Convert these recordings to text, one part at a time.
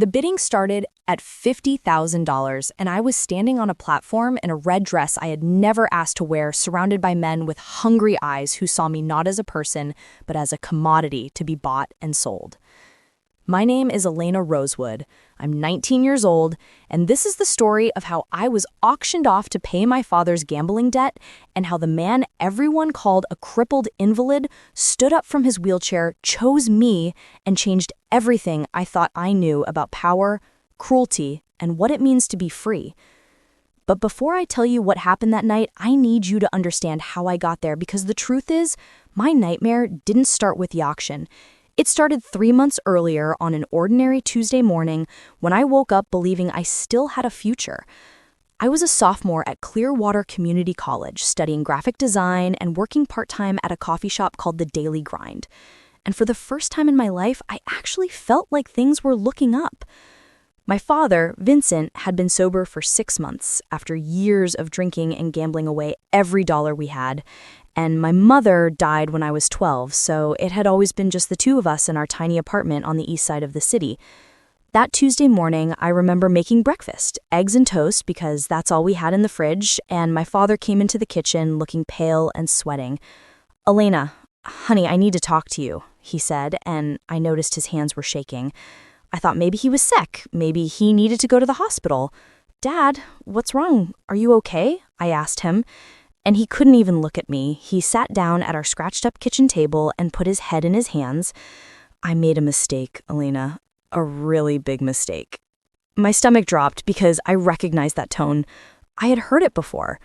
The bidding started at $50,000, and I was standing on a platform in a red dress I had never asked to wear, surrounded by men with hungry eyes who saw me not as a person, but as a commodity to be bought and sold. My name is Elena Rosewood. I'm 19 years old, and this is the story of how I was auctioned off to pay my father's gambling debt and how the man everyone called a crippled invalid stood up from his wheelchair, chose me, and changed everything I thought I knew about power, cruelty, and what it means to be free. But before I tell you what happened that night, I need you to understand how I got there, because the truth is, my nightmare didn't start with the auction. It started 3 months earlier on an ordinary Tuesday morning when I woke up believing I still had a future. I was a sophomore at Clearwater Community College, studying graphic design and working part-time at a coffee shop called The Daily Grind. And for the first time in my life, I actually felt like things were looking up. My father, Vincent, had been sober for 6 months after years of drinking and gambling away every dollar we had. And my mother died when I was 12, so it had always been just the two of us in our tiny apartment on the east side of the city. That Tuesday morning, I remember making breakfast, eggs and toast, because that's all we had in the fridge, and my father came into the kitchen looking pale and sweating. "Elena, honey, I need to talk to you," he said, and I noticed his hands were shaking. I thought maybe he was sick, maybe he needed to go to the hospital. "Dad, what's wrong? Are you okay?" I asked him. And he couldn't even look at me. He sat down at our scratched-up kitchen table and put his head in his hands. "I made a mistake, Elena. A really big mistake." My stomach dropped because I recognized that tone. I had heard it before.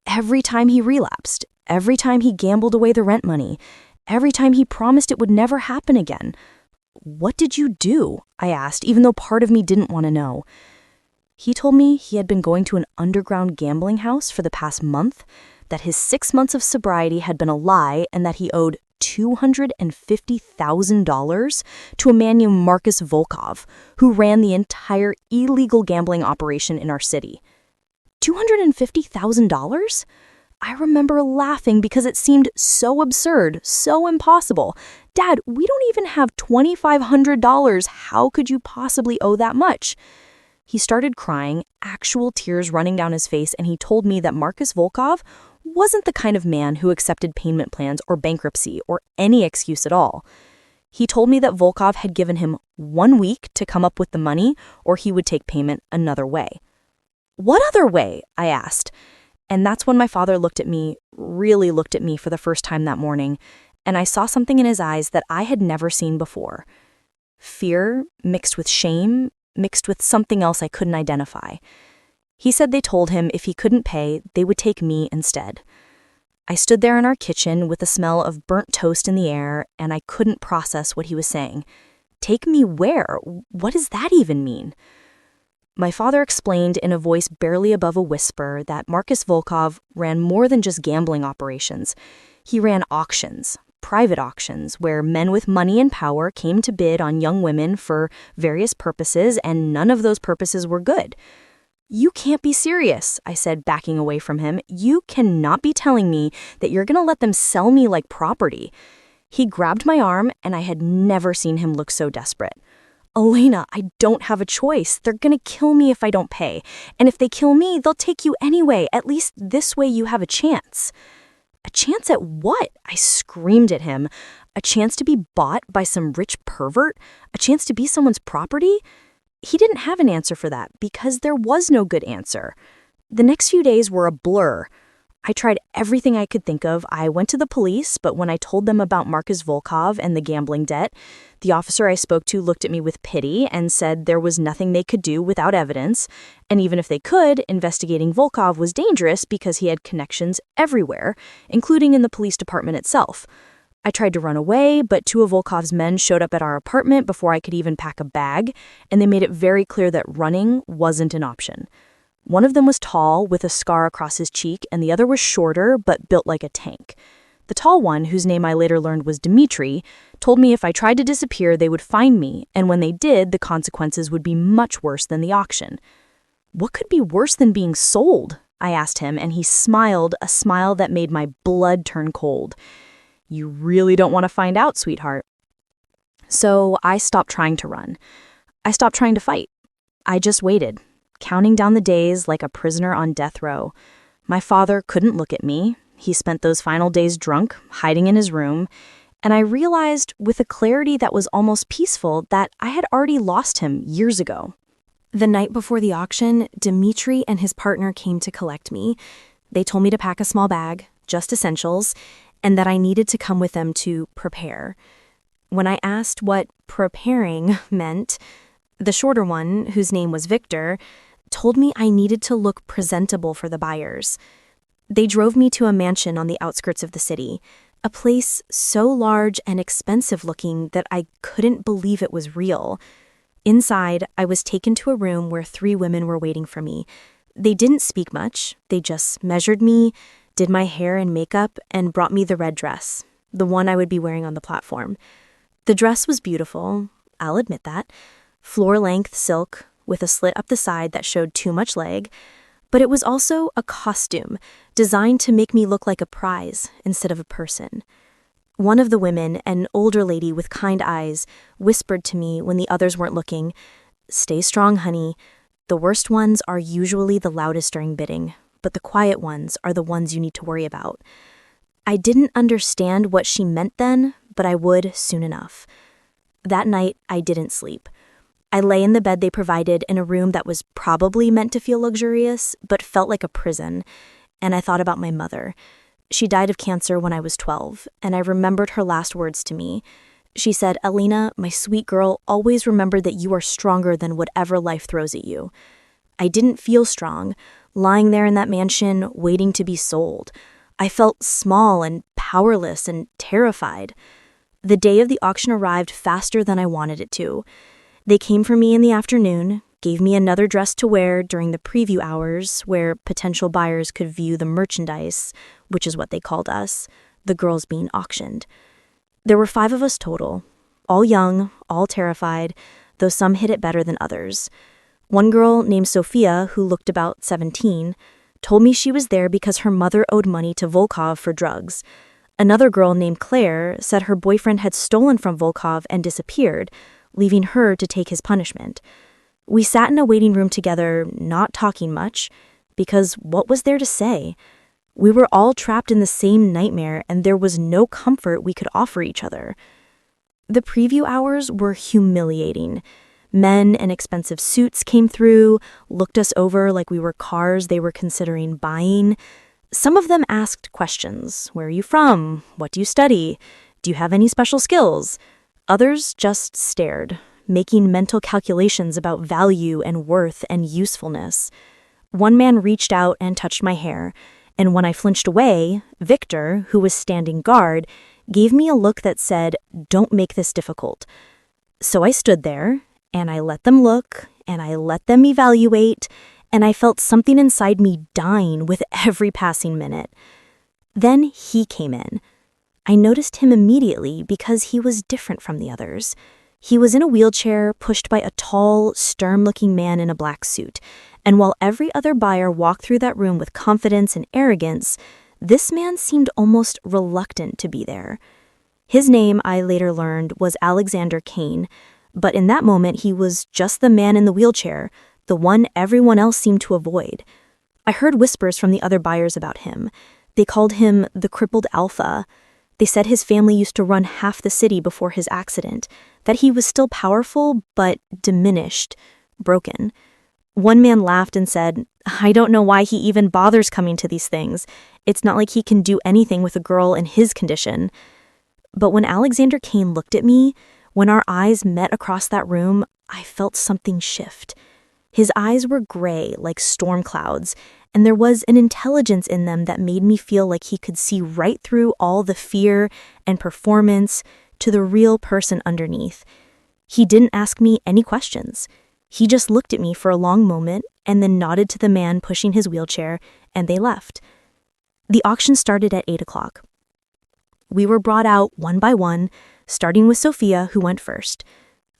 Every time he relapsed, every time he gambled away the rent money, every time he promised it would never happen again. "What did you do?" I asked, even though part of me didn't want to know. He told me he had been going to an underground gambling house for the past month, that his 6 months of sobriety had been a lie, and that he owed $250,000 to a man named Marcus Volkov, who ran the entire illegal gambling operation in our city. $250,000? I remember laughing because it seemed so absurd, so impossible. "Dad, we don't even have $2,500. How could you possibly owe that much?" He started crying, actual tears running down his face, and he told me that Marcus Volkov wasn't the kind of man who accepted payment plans or bankruptcy or any excuse at all. He told me that Volkov had given him 1 week to come up with the money, or he would take payment another way. "What other way?" I asked. And that's when my father looked at me, really looked at me for the first time that morning, and I saw something in his eyes that I had never seen before. Fear mixed with shame, mixed with something else I couldn't identify. He said they told him if he couldn't pay, they would take me instead. I stood there in our kitchen with the smell of burnt toast in the air, and I couldn't process what he was saying. "Take me where? What does that even mean?" My father explained in a voice barely above a whisper that Marcus Volkov ran more than just gambling operations. He ran auctions, private auctions, where men with money and power came to bid on young women for various purposes, and none of those purposes were good. "You can't be serious," I said, backing away from him. "You cannot be telling me that you're going to let them sell me like property." He grabbed my arm, and I had never seen him look so desperate. "Elena, I don't have a choice. They're going to kill me if I don't pay. And if they kill me, they'll take you anyway. At least this way you have a chance." "A chance at what?" I screamed at him. "A chance to be bought by some rich pervert? A chance to be someone's property?" He didn't have an answer for that because there was no good answer. The next few days were a blur. I tried everything I could think of. I went to the police, but when I told them about Marcus Volkov and the gambling debt, the officer I spoke to looked at me with pity and said there was nothing they could do without evidence, and even if they could, investigating Volkov was dangerous because he had connections everywhere, including in the police department itself. I tried to run away, but 2 of Volkov's men showed up at our apartment before I could even pack a bag, and they made it very clear that running wasn't an option. One of them was tall, with a scar across his cheek, and the other was shorter, but built like a tank. The tall one, whose name I later learned was Dmitri, told me if I tried to disappear, they would find me, and when they did, the consequences would be much worse than the auction. "What could be worse than being sold?" I asked him, and he smiled, a smile that made my blood turn cold. "You really don't want to find out, sweetheart." So I stopped trying to run. I stopped trying to fight. I just waited, counting down the days like a prisoner on death row. My father couldn't look at me. He spent those final days drunk, hiding in his room, and I realized with a clarity that was almost peaceful that I had already lost him years ago. The night before the auction, Dimitri and his partner came to collect me. They told me to pack a small bag, just essentials, and that I needed to come with them to prepare. When I asked what preparing meant, the shorter one, whose name was Victor, told me I needed to look presentable for the buyers. They drove me to a mansion on the outskirts of the city, a place so large and expensive-looking that I couldn't believe it was real. Inside, I was taken to a room where 3 women were waiting for me. They didn't speak much. They just measured me, did my hair and makeup, and brought me the red dress, the one I would be wearing on the platform. The dress was beautiful, I'll admit that, floor-length silk with a slit up the side that showed too much leg, but it was also a costume designed to make me look like a prize instead of a person. One of the women, an older lady with kind eyes, whispered to me when the others weren't looking, "Stay strong, honey. The worst ones are usually the loudest during bidding, but the quiet ones are the ones you need to worry about." I didn't understand what she meant then, but I would soon enough. That night, I didn't sleep. I lay in the bed they provided in a room that was probably meant to feel luxurious, but felt like a prison, and I thought about my mother. She died of cancer when I was 12, and I remembered her last words to me. She said, "Alina, my sweet girl, always remember that you are stronger than whatever life throws at you." I didn't feel strong, lying there in that mansion, waiting to be sold. I felt small and powerless and terrified. The day of the auction arrived faster than I wanted it to. They came for me in the afternoon, gave me another dress to wear during the preview hours where potential buyers could view the merchandise, which is what they called us, the girls being auctioned. There were 5 of us total, all young, all terrified, though some hid it better than others. One girl named Sophia, who looked about 17, told me she was there because her mother owed money to Volkov for drugs. Another girl named Claire said her boyfriend had stolen from Volkov and disappeared, leaving her to take his punishment. We sat in a waiting room together, not talking much, because what was there to say? We were all trapped in the same nightmare, and there was no comfort we could offer each other. The preview hours were humiliating. Men in expensive suits came through, looked us over like we were cars they were considering buying. Some of them asked questions. Where are you from? What do you study? Do you have any special skills? Others just stared, making mental calculations about value and worth and usefulness. One man reached out and touched my hair, and when I flinched away, Victor, who was standing guard, gave me a look that said, "Don't make this difficult." So I stood there, and I let them look, and I let them evaluate, and I felt something inside me dying with every passing minute. Then he came in. I noticed him immediately because he was different from the others. He was in a wheelchair, pushed by a tall, stern-looking man in a black suit, and while every other buyer walked through that room with confidence and arrogance, this man seemed almost reluctant to be there. His name, I later learned, was Alexander Kane, but in that moment he was just the man in the wheelchair, the one everyone else seemed to avoid. I heard whispers from the other buyers about him. They called him the crippled alpha. They said his family used to run half the city before his accident, that he was still powerful, but diminished, broken. One man laughed and said, "I don't know why he even bothers coming to these things. It's not like he can do anything with a girl in his condition." But when Alexander Kane looked at me, when our eyes met across that room, I felt something shift. His eyes were gray like storm clouds, and there was an intelligence in them that made me feel like he could see right through all the fear and performance to the real person underneath. He didn't ask me any questions. He just looked at me for a long moment and then nodded to the man pushing his wheelchair, and they left. The auction started at 8 o'clock. We were brought out one by one, starting with Sophia, who went first.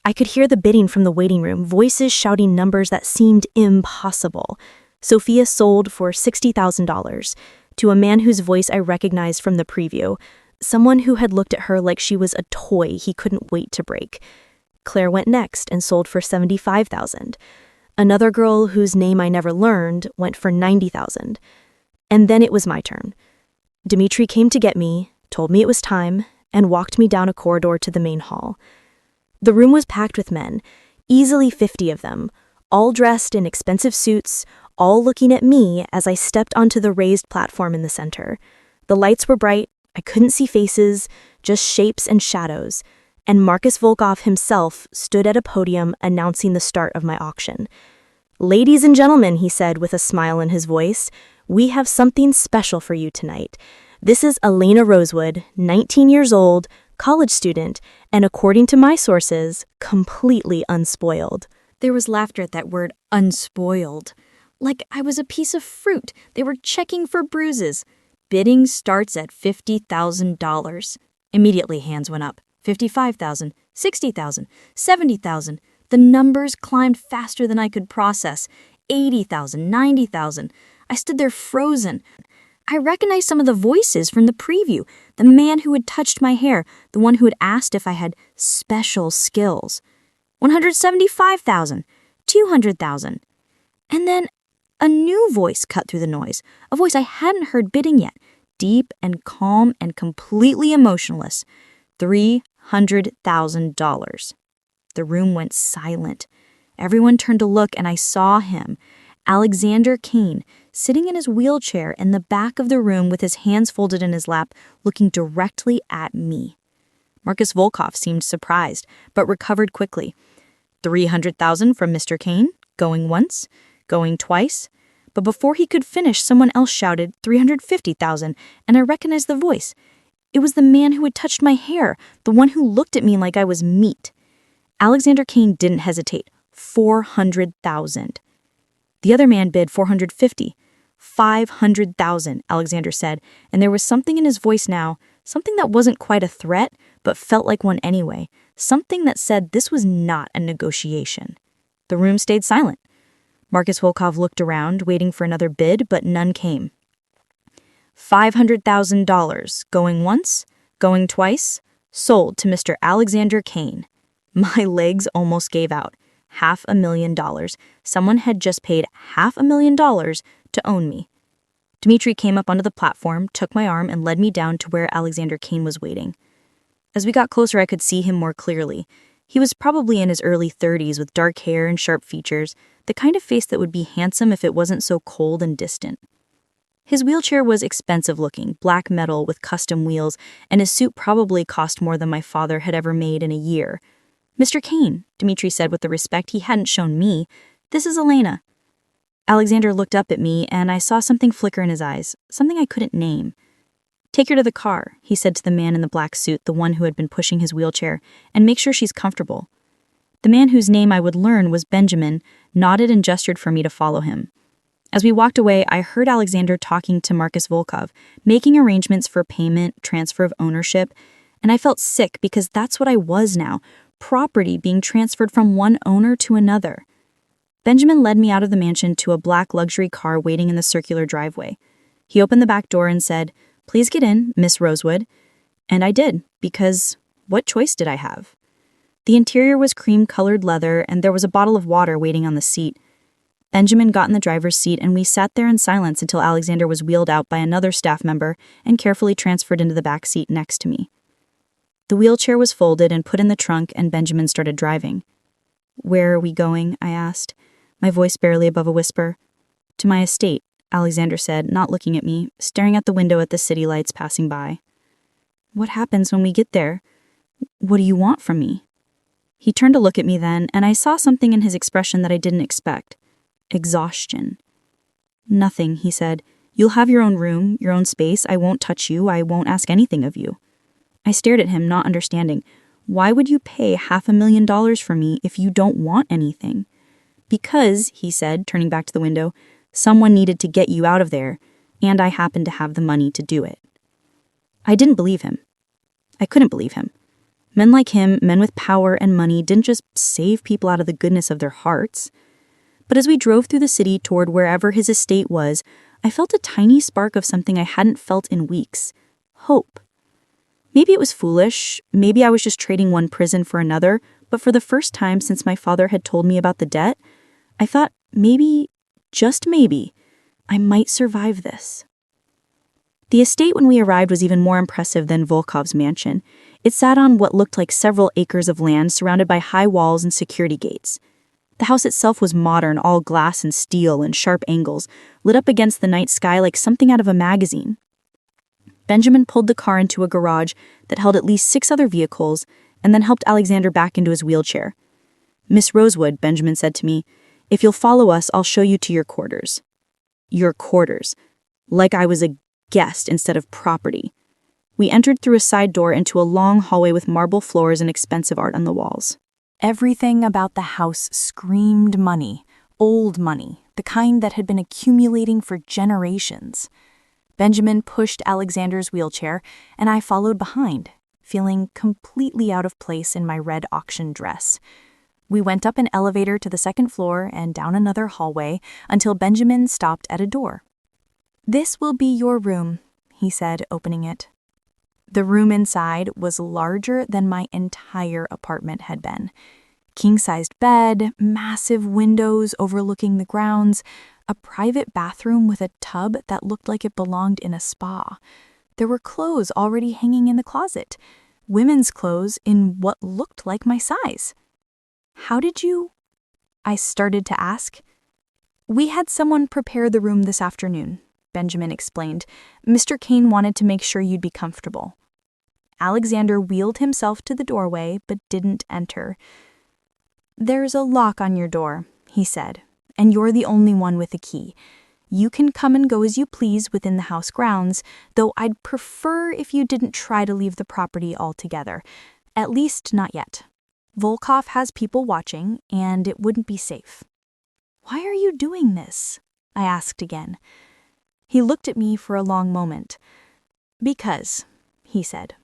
I could hear the bidding from the waiting room, voices shouting numbers that seemed impossible. Sophia sold for $60,000 to a man whose voice I recognized from the preview, someone who had looked at her like she was a toy he couldn't wait to break. Claire went next and sold for $75,000. Another girl whose name I never learned went for $90,000. And then it was my turn. Dimitri came to get me, told me it was time, and walked me down a corridor to the main hall. The room was packed with men, easily 50 of them, all dressed in expensive suits, all looking at me as I stepped onto the raised platform in the center. The lights were bright, I couldn't see faces, just shapes and shadows, and Marcus Volkov himself stood at a podium announcing the start of my auction. "Ladies and gentlemen," he said with a smile in his voice, "we have something special for you tonight. This is Elena Rosewood, 19 years old, college student, and according to my sources, completely unspoiled." There was laughter at that word, unspoiled. Like I was a piece of fruit. They were checking for bruises. Bidding starts at $50,000. Immediately hands went up. 55,000, 60,000, 70,000. The numbers climbed faster than I could process. 80,000, 90,000. I stood there frozen. I recognized some of the voices from the preview. The man who had touched my hair, the one who had asked if I had special skills. 175,000, 200,000. And then a new voice cut through the noise, a voice I hadn't heard bidding yet, deep and calm and completely emotionless. $300,000. The room went silent. Everyone turned to look, and I saw him, Alexander Kane, sitting in his wheelchair in the back of the room with his hands folded in his lap, looking directly at me. Marcus Volkov seemed surprised, but recovered quickly. 300,000 from Mr. Kane, going once, going twice. But before he could finish, someone else shouted 350,000, and I recognized the voice. It was the man who had touched my hair, the one who looked at me like I was meat. Alexander Kane didn't hesitate. 400,000. The other man bid 450. 500,000, Alexander said, and there was something in his voice now, something that wasn't quite a threat, but felt like one anyway, something that said this was not a negotiation. The room stayed silent. Marcus Volkov looked around, waiting for another bid, but none came. $500,000, going once, going twice, sold to Mr. Alexander Kane. My legs almost gave out. $500,000. Someone had just paid $500,000 to own me. Dimitri came up onto the platform, took my arm, and led me down to where Alexander Kane was waiting. As we got closer, I could see him more clearly. He was probably in his early 30s with dark hair and sharp features, the kind of face that would be handsome if it wasn't so cold and distant. His wheelchair was expensive-looking, black metal with custom wheels, and his suit probably cost more than my father had ever made in a year. "Mr. Kane," Dimitri said with the respect he hadn't shown me, "this is Elena." Alexander looked up at me, and I saw something flicker in his eyes, something I couldn't name. "Take her to the car," he said to the man in the black suit, the one who had been pushing his wheelchair, "and make sure she's comfortable." The man whose name I would learn was Benjamin, nodded and gestured for me to follow him. As we walked away, I heard Alexander talking to Marcus Volkov, making arrangements for payment, transfer of ownership, and I felt sick because that's what I was now, property being transferred from one owner to another. Benjamin led me out of the mansion to a black luxury car waiting in the circular driveway. He opened the back door and said, "Please get in, Miss Rosewood." And I did, because what choice did I have? The interior was cream-colored leather, and there was a bottle of water waiting on the seat. Benjamin got in the driver's seat, and we sat there in silence until Alexander was wheeled out by another staff member and carefully transferred into the back seat next to me. The wheelchair was folded and put in the trunk, and Benjamin started driving. "Where are we going?" I asked, my voice barely above a whisper. "To my estate," Alexander said, not looking at me, staring at the window at the city lights passing by. "What happens when we get there? What do you want from me?" He turned to look at me then, and I saw something in his expression that I didn't expect. Exhaustion. "Nothing," he said. "You'll have your own room, your own space. I won't touch you. I won't ask anything of you." I stared at him, not understanding. "Why would you pay $500,000 for me if you don't want anything?" "Because," he said, turning back to the window, "someone needed to get you out of there, and I happened to have the money to do it." I didn't believe him. I couldn't believe him. Men like him, men with power and money, didn't just save people out of the goodness of their hearts. But as we drove through the city toward wherever his estate was, I felt a tiny spark of something I hadn't felt in weeks. Hope. Maybe it was foolish, maybe I was just trading one prison for another, But for the first time since my father had told me about the debt, I thought maybe, just maybe, I might survive this. The estate when we arrived was even more impressive than Volkov's mansion. It sat on what looked like several acres of land surrounded by high walls and security gates. The house itself was modern, all glass and steel and sharp angles, lit up against the night sky like something out of a magazine. Benjamin pulled the car into a garage that held at least 6 other vehicles and then helped Alexander back into his wheelchair. "Miss Rosewood," Benjamin said to me, "if you'll follow us, I'll show you to your quarters." Your quarters. Like I was a guest instead of property. We entered through a side door into a long hallway with marble floors and expensive art on the walls. Everything about the house screamed money, old money, the kind that had been accumulating for generations. Benjamin pushed Alexander's wheelchair, and I followed behind, feeling completely out of place in my red auction dress. We went up an elevator to the 2nd floor and down another hallway until Benjamin stopped at a door. "This will be your room," he said, opening it. The room inside was larger than my entire apartment had been. King-sized bed, massive windows overlooking the grounds, a private bathroom with a tub that looked like it belonged in a spa. There were clothes already hanging in the closet, women's clothes in what looked like my size. "How did you?" I started to ask. "We had someone prepare the room this afternoon," Benjamin explained. "Mr. Kane wanted to make sure you'd be comfortable." Alexander wheeled himself to the doorway but didn't enter. "There's a lock on your door," he said, "and you're the only one with a key. You can come and go as you please within the house grounds, though I'd prefer if you didn't try to leave the property altogether. At least not yet. Volkov has people watching, and it wouldn't be safe." "Why are you doing this?" I asked again. He looked at me for a long moment. "Because," he said,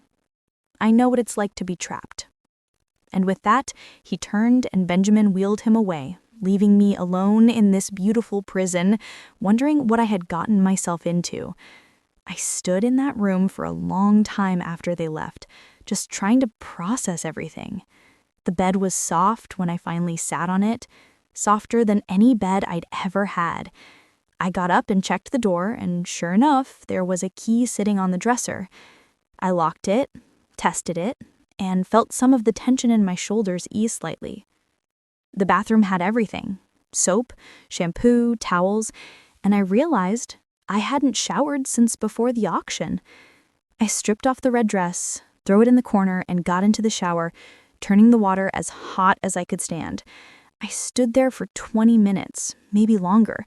"I know what it's like to be trapped." And with that, he turned and Benjamin wheeled him away, leaving me alone in this beautiful prison, wondering what I had gotten myself into. I stood in that room for a long time after they left, just trying to process everything. The bed was soft when I finally sat on it, softer than any bed I'd ever had. I got up and checked the door, and sure enough, there was a key sitting on the dresser. I locked it, tested it, and felt some of the tension in my shoulders ease slightly. The bathroom had everything: soap, shampoo, towels, and I realized I hadn't showered since before the auction. I stripped off the red dress, threw it in the corner, and got into the shower, turning the water as hot as I could stand. I stood there for 20 minutes, maybe longer,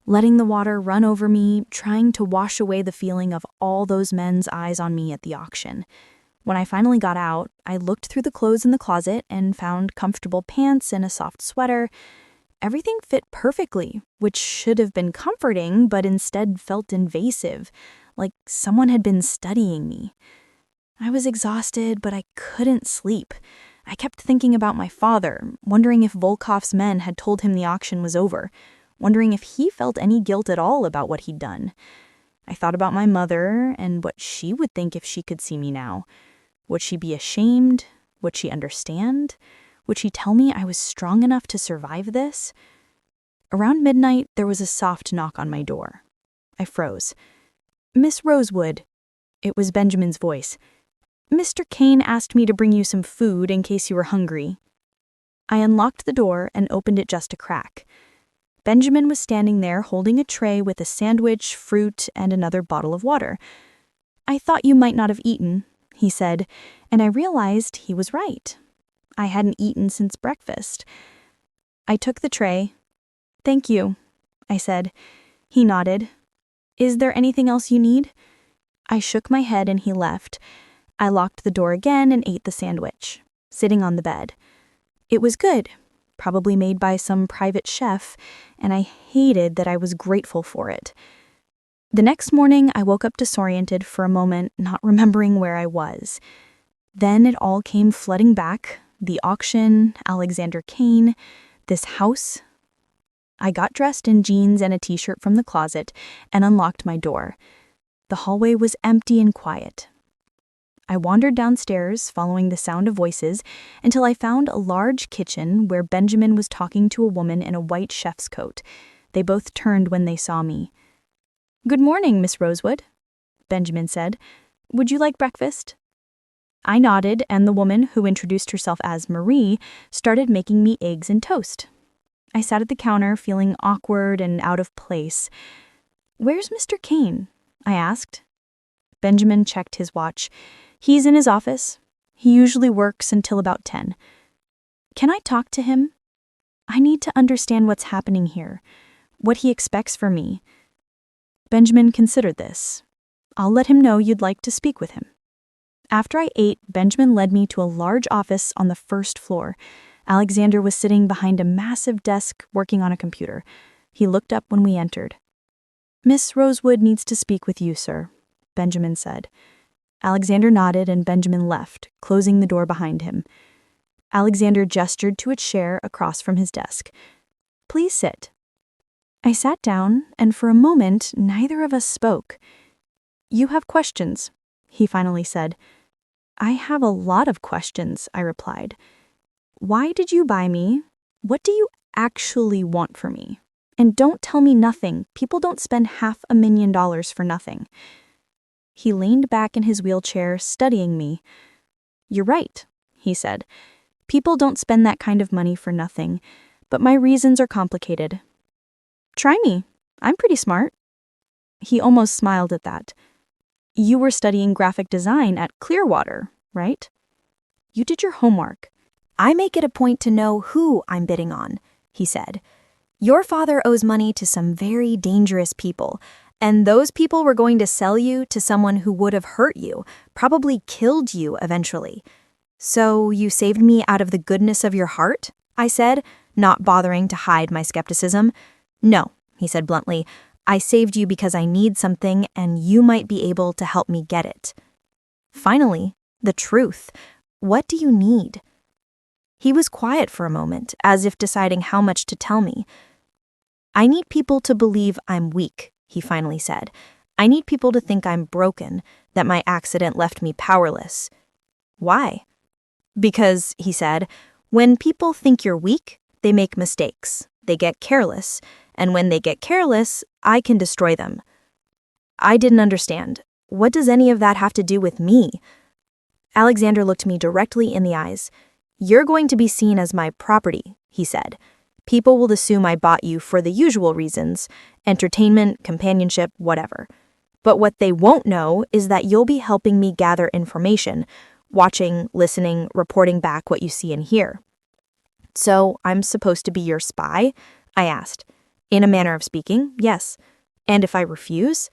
letting the water run over me, trying to wash away the feeling of all those men's eyes on me at the auction. When I finally got out, I looked through the clothes in the closet and found comfortable pants and a soft sweater. Everything fit perfectly, which should have been comforting, but instead felt invasive, like someone had been studying me. I was exhausted, but I couldn't sleep. I kept thinking about my father, wondering if Volkov's men had told him the auction was over, wondering if he felt any guilt at all about what he'd done. I thought about my mother and what she would think if she could see me now. Would she be ashamed? Would she understand? Would she tell me I was strong enough to survive this? Around midnight, there was a soft knock on my door. I froze. "Miss Rosewood." It was Benjamin's voice. "Mr. Kane asked me to bring you some food in case you were hungry." I unlocked the door and opened it just a crack. Benjamin was standing there holding a tray with a sandwich, fruit, and another bottle of water. "I thought you might not have eaten," he said, and I realized he was right. I hadn't eaten since breakfast. I took the tray. "Thank you," I said. He nodded. "Is there anything else you need?" I shook my head and he left. I locked the door again and ate the sandwich, sitting on the bed. It was good, probably made by some private chef, and I hated that I was grateful for it. The next morning, I woke up disoriented for a moment, not remembering where I was. Then it all came flooding back: the auction, Alexander Kane, this house. I got dressed in jeans and a t-shirt from the closet and unlocked my door. The hallway was empty and quiet. I wandered downstairs, following the sound of voices, until I found a large kitchen where Benjamin was talking to a woman in a white chef's coat. They both turned when they saw me. "Good morning, Miss Rosewood," Benjamin said. "Would you like breakfast?" I nodded, and the woman, who introduced herself as Marie, started making me eggs and toast. I sat at the counter, feeling awkward and out of place. "Where's Mr. Kane?" I asked. Benjamin checked his watch. "He's in his office. He usually works until about 10. "Can I talk to him? I need to understand what's happening here, what he expects from me." Benjamin considered this. "I'll let him know you'd like to speak with him." After I ate, Benjamin led me to a large office on the first floor. Alexander was sitting behind a massive desk working on a computer. He looked up when we entered. "Miss Rosewood needs to speak with you, sir," Benjamin said. Alexander nodded and Benjamin left, closing the door behind him. Alexander gestured to a chair across from his desk. "Please sit." I sat down, and for a moment, neither of us spoke. "You have questions," he finally said. "I have a lot of questions," I replied. "Why did you buy me? What do you actually want from me? And don't tell me nothing. People don't spend $500,000 for nothing." He leaned back in his wheelchair, studying me. "You're right," he said. "People don't spend that kind of money for nothing, but my reasons are complicated. Try me. I'm pretty smart." He almost smiled at that. "You were studying graphic design at Clearwater, right? You did your homework." "I make it a point to know who I'm bidding on," he said. "Your father owes money to some very dangerous people, and those people were going to sell you to someone who would have hurt you, probably killed you eventually. So you saved me out of the goodness of your heart?" I said, not bothering to hide my skepticism. "No," he said bluntly. "I saved you because I need something, and you might be able to help me get it." Finally, the truth. What do you need? He was quiet for a moment, as if deciding how much to tell me. "I need people to believe I'm weak," he finally said. "I need people to think I'm broken, that my accident left me powerless." "Why?" "Because," he said, "when people think you're weak, they make mistakes. They get careless. And when they get careless, I can destroy them." I didn't understand. What does any of that have to do with me? Alexander looked me directly in the eyes. "You're going to be seen as my property," he said. "People will assume I bought you for the usual reasons, entertainment, companionship, whatever. But what they won't know is that you'll be helping me gather information, watching, listening, reporting back what you see and hear." "So I'm supposed to be your spy?" I asked. "In a manner of speaking, yes. And if I refuse?"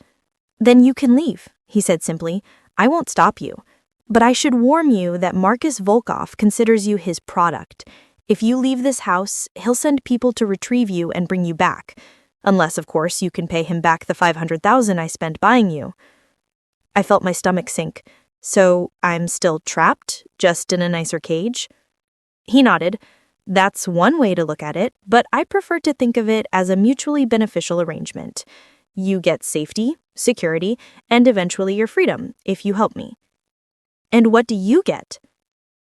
"Then you can leave," he said simply. "I won't stop you. But I should warn you that Marcus Volkov considers you his product. If you leave this house, he'll send people to retrieve you and bring you back. Unless, of course, you can pay him back the $500,000 I spent buying you." I felt my stomach sink. "So I'm still trapped, just in a nicer cage?" He nodded. "That's one way to look at it, but I prefer to think of it as a mutually beneficial arrangement. You get safety, security, and eventually your freedom, if you help me." "And what do you get?"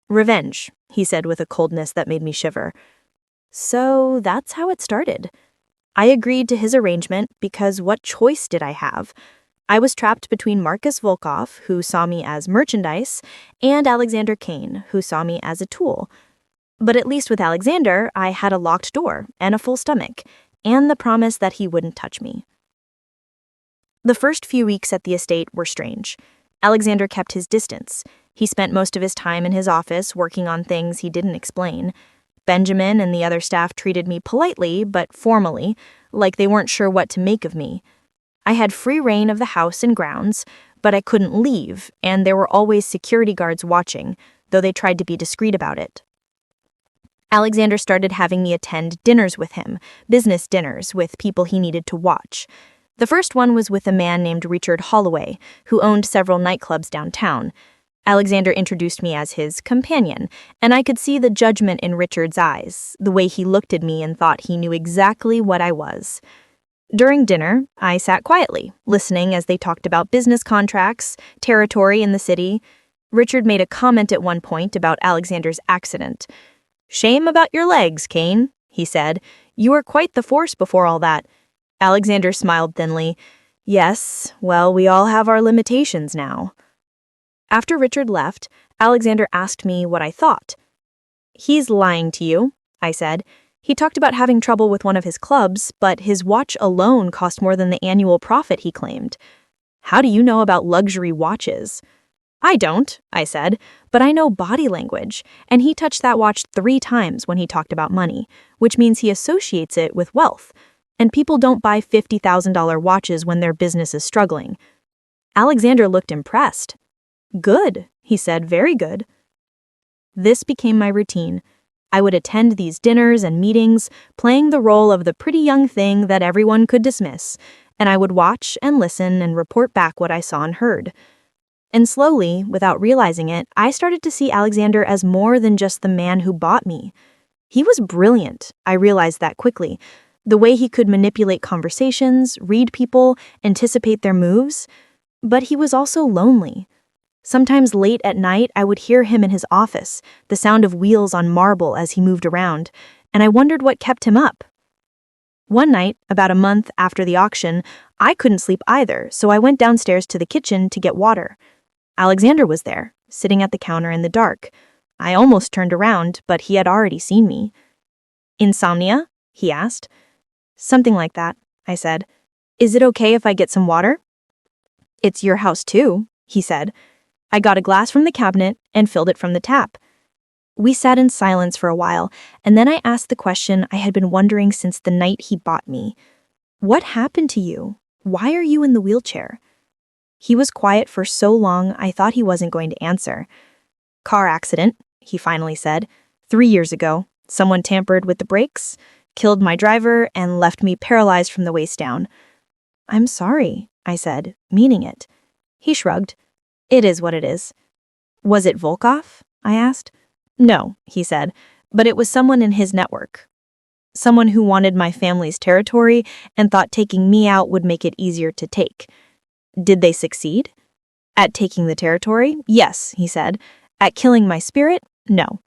"Revenge," he said with a coldness that made me shiver. So that's how it started. I agreed to his arrangement because what choice did I have? I was trapped between Marcus Volkov, who saw me as merchandise, and Alexander Kane, who saw me as a tool. But at least with Alexander, I had a locked door and a full stomach, and the promise that he wouldn't touch me. The first few weeks at the estate were strange. Alexander kept his distance. He spent most of his time in his office working on things he didn't explain. Benjamin and the other staff treated me politely, but formally, like they weren't sure what to make of me. I had free reign of the house and grounds, but I couldn't leave, and there were always security guards watching, though they tried to be discreet about it. Alexander started having me attend dinners with him, business dinners with people he needed to watch. The first one was with a man named Richard Holloway, who owned several nightclubs downtown. Alexander introduced me as his companion, and I could see the judgment in Richard's eyes, the way he looked at me and thought he knew exactly what I was. During dinner, I sat quietly, listening as they talked about business contracts, territory in the city. Richard made a comment at one point about Alexander's accident. "Shame about your legs, Kane," he said. "You were quite the force before all that." Alexander smiled thinly. "Yes, well, we all have our limitations now." After Richard left, Alexander asked me what I thought. "He's lying to you," I said. "He talked about having trouble with one of his clubs, but his watch alone cost more than the annual profit he claimed. How do you know about luxury watches?" "I don't," I said, "but I know body language, and he touched that watch 3 times when he talked about money, which means he associates it with wealth, and people don't buy $50,000 watches when their business is struggling." Alexander looked impressed. "Good," he said, "very good." This became my routine. I would attend these dinners and meetings, playing the role of the pretty young thing that everyone could dismiss, and I would watch and listen and report back what I saw and heard. And slowly, without realizing it, I started to see Alexander as more than just the man who bought me. He was brilliant, I realized that quickly. The way he could manipulate conversations, read people, anticipate their moves. But he was also lonely. Sometimes late at night, I would hear him in his office, the sound of wheels on marble as he moved around, and I wondered what kept him up. One night, about a month after the auction, I couldn't sleep either, so I went downstairs to the kitchen to get water. Alexander was there, sitting at the counter in the dark. I almost turned around, but he had already seen me. "Insomnia?" he asked. "Something like that," I said. "Is it okay if I get some water?" "It's your house too," he said. I got a glass from the cabinet and filled it from the tap. We sat in silence for a while, and then I asked the question I had been wondering since the night he bought me. "What happened to you? Why are you in the wheelchair?" He was quiet for so long I thought he wasn't going to answer. "Car accident," he finally said. 3 years ago, someone tampered with the brakes, killed my driver, and left me paralyzed from the waist down." "I'm sorry," I said, meaning it. He shrugged. "It is what it is." "Was it Volkov?" I asked. "No," he said, "but it was someone in his network. Someone who wanted my family's territory and thought taking me out would make it easier to take." "Did they succeed?" "At taking the territory? Yes," he said. "At killing my spirit? No."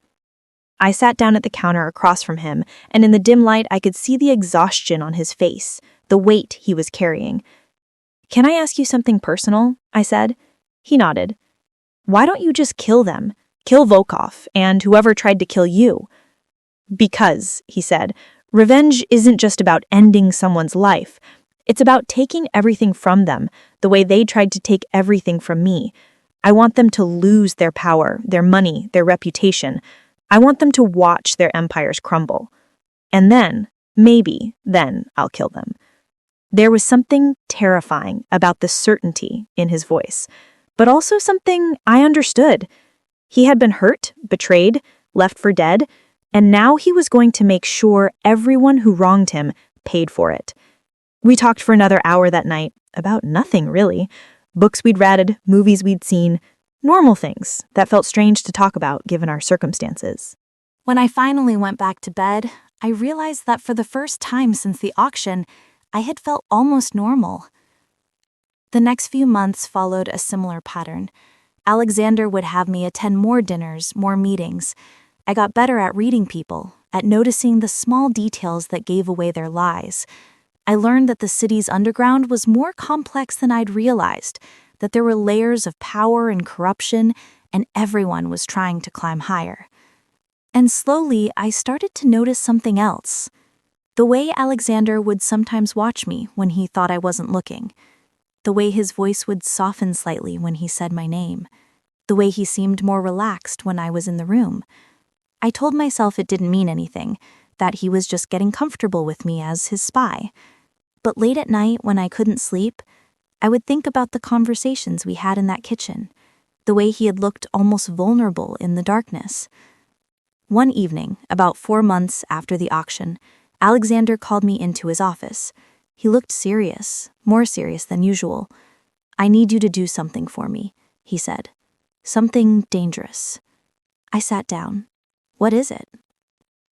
I sat down at the counter across from him, and in the dim light I could see the exhaustion on his face, the weight he was carrying. "Can I ask you something personal?" I said. He nodded. "Why don't you just kill them? Kill Volkov and whoever tried to kill you?" "Because," he said, "revenge isn't just about ending someone's life. It's about taking everything from them, the way they tried to take everything from me. I want them to lose their power, their money, their reputation. I want them to watch their empires crumble. And then, maybe then, I'll kill them." There was something terrifying about the certainty in his voice, but also something I understood. He had been hurt, betrayed, left for dead, and now he was going to make sure everyone who wronged him paid for it. We talked for another hour that night, about nothing really. Books we'd read, movies we'd seen, normal things that felt strange to talk about given our circumstances. When I finally went back to bed, I realized that for the first time since the auction, I had felt almost normal. The next few months followed a similar pattern. Alexander would have me attend more dinners, more meetings. I got better at reading people, at noticing the small details that gave away their lies. I learned that the city's underground was more complex than I'd realized, that there were layers of power and corruption, and everyone was trying to climb higher. And slowly, I started to notice something else. The way Alexander would sometimes watch me when he thought I wasn't looking. The way his voice would soften slightly when he said my name. The way he seemed more relaxed when I was in the room. I told myself it didn't mean anything, that he was just getting comfortable with me as his spy. But late at night, when I couldn't sleep, I would think about the conversations we had in that kitchen, the way he had looked almost vulnerable in the darkness. One evening, about 4 months after the auction, Alexander called me into his office. He looked serious, more serious than usual. "I need you to do something for me," he said. "Something dangerous." I sat down. "What is it?"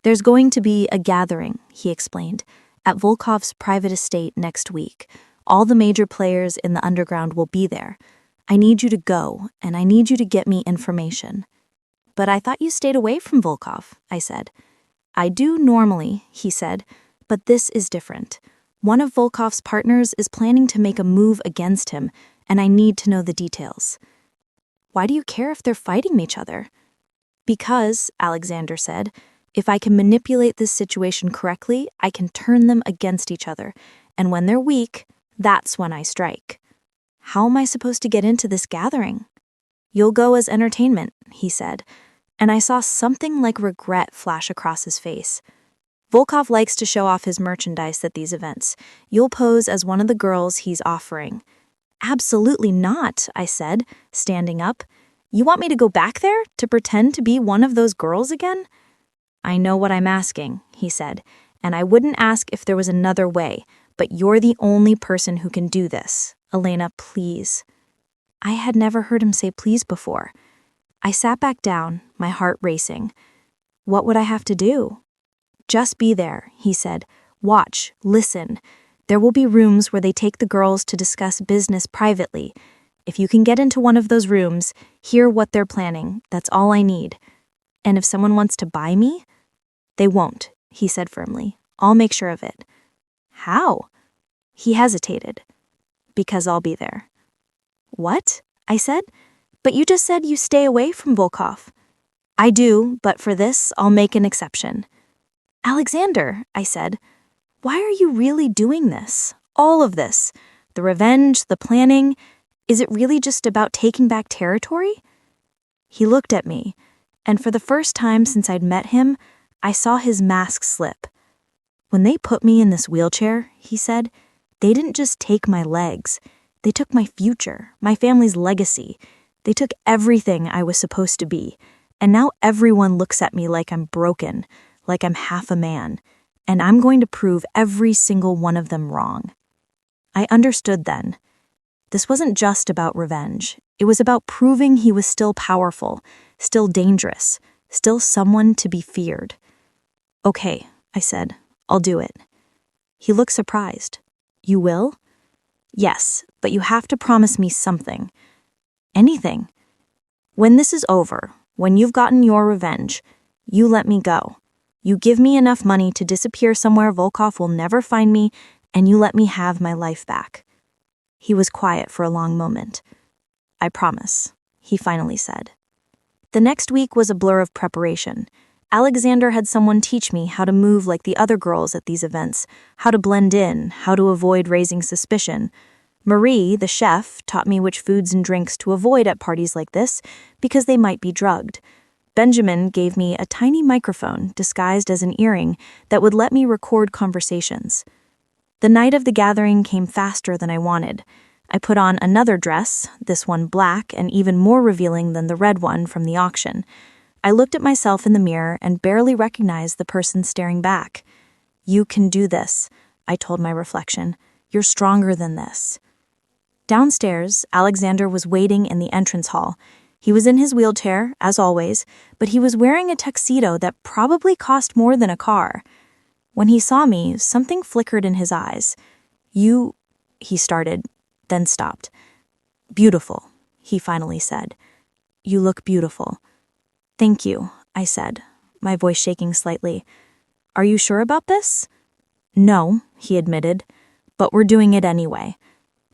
"There's going to be a gathering," he explained, "at Volkov's private estate next week. All the major players in the underground will be there. I need you to go, and I need you to get me information. But I thought you stayed away from Volkov, I said. I do normally, he said, but this is different. One of Volkov's partners is planning to make a move against him, and I need to know the details. Why do you care if they're fighting each other? Because, Alexander said, if I can manipulate this situation correctly, I can turn them against each other, and when they're weak, that's when I strike. How am I supposed to get into this gathering? You'll go as entertainment, he said, and I saw something like regret flash across his face. Volkov likes to show off his merchandise at these events. You'll pose as one of the girls he's offering. Absolutely not, I said, standing up. You want me to go back there to pretend to be one of those girls again? I know what I'm asking, he said, and I wouldn't ask if there was another way, but you're the only person who can do this. Elena, please. I had never heard him say please before. I sat back down, my heart racing. What would I have to do? Just be there, he said. Watch, listen. There will be rooms where they take the girls to discuss business privately. If you can get into one of those rooms, hear what they're planning, that's all I need. And if someone wants to buy me? They won't, he said firmly. I'll make sure of it. How? He hesitated. Because I'll be there. What? I said. But you just said you stay away from Volkov. I do, but for this, I'll make an exception. Alexander, I said, why are you really doing this? All of this? The revenge, the planning? Is it really just about taking back territory? He looked at me, and for the first time since I'd met him, I saw his mask slip. When they put me in this wheelchair, he said, they didn't just take my legs. They took my future, my family's legacy. They took everything I was supposed to be. And now everyone looks at me like I'm broken, like I'm half a man. And I'm going to prove every single one of them wrong. I understood then. This wasn't just about revenge. It was about proving he was still powerful, still dangerous, still someone to be feared. Okay, I said, I'll do it. He looked surprised. You will? Yes, but you have to promise me something. Anything. When this is over, when you've gotten your revenge, you let me go. You give me enough money to disappear somewhere Volkov will never find me, and you let me have my life back. He was quiet for a long moment. I promise, he finally said. The next week was a blur of preparation. Alexander had someone teach me how to move like the other girls at these events, how to blend in, how to avoid raising suspicion. Marie, the chef, taught me which foods and drinks to avoid at parties like this because they might be drugged. Benjamin gave me a tiny microphone disguised as an earring that would let me record conversations. The night of the gathering came faster than I wanted. I put on another dress, this one black and even more revealing than the red one from the auction. I looked at myself in the mirror and barely recognized the person staring back. You can do this, I told my reflection. You're stronger than this. Downstairs, Alexander was waiting in the entrance hall. He was in his wheelchair, as always, but he was wearing a tuxedo that probably cost more than a car. When he saw me, something flickered in his eyes. You, he started, then stopped. Beautiful, he finally said. You look beautiful. Thank you, I said, my voice shaking slightly. Are you sure about this? No, he admitted, but we're doing it anyway.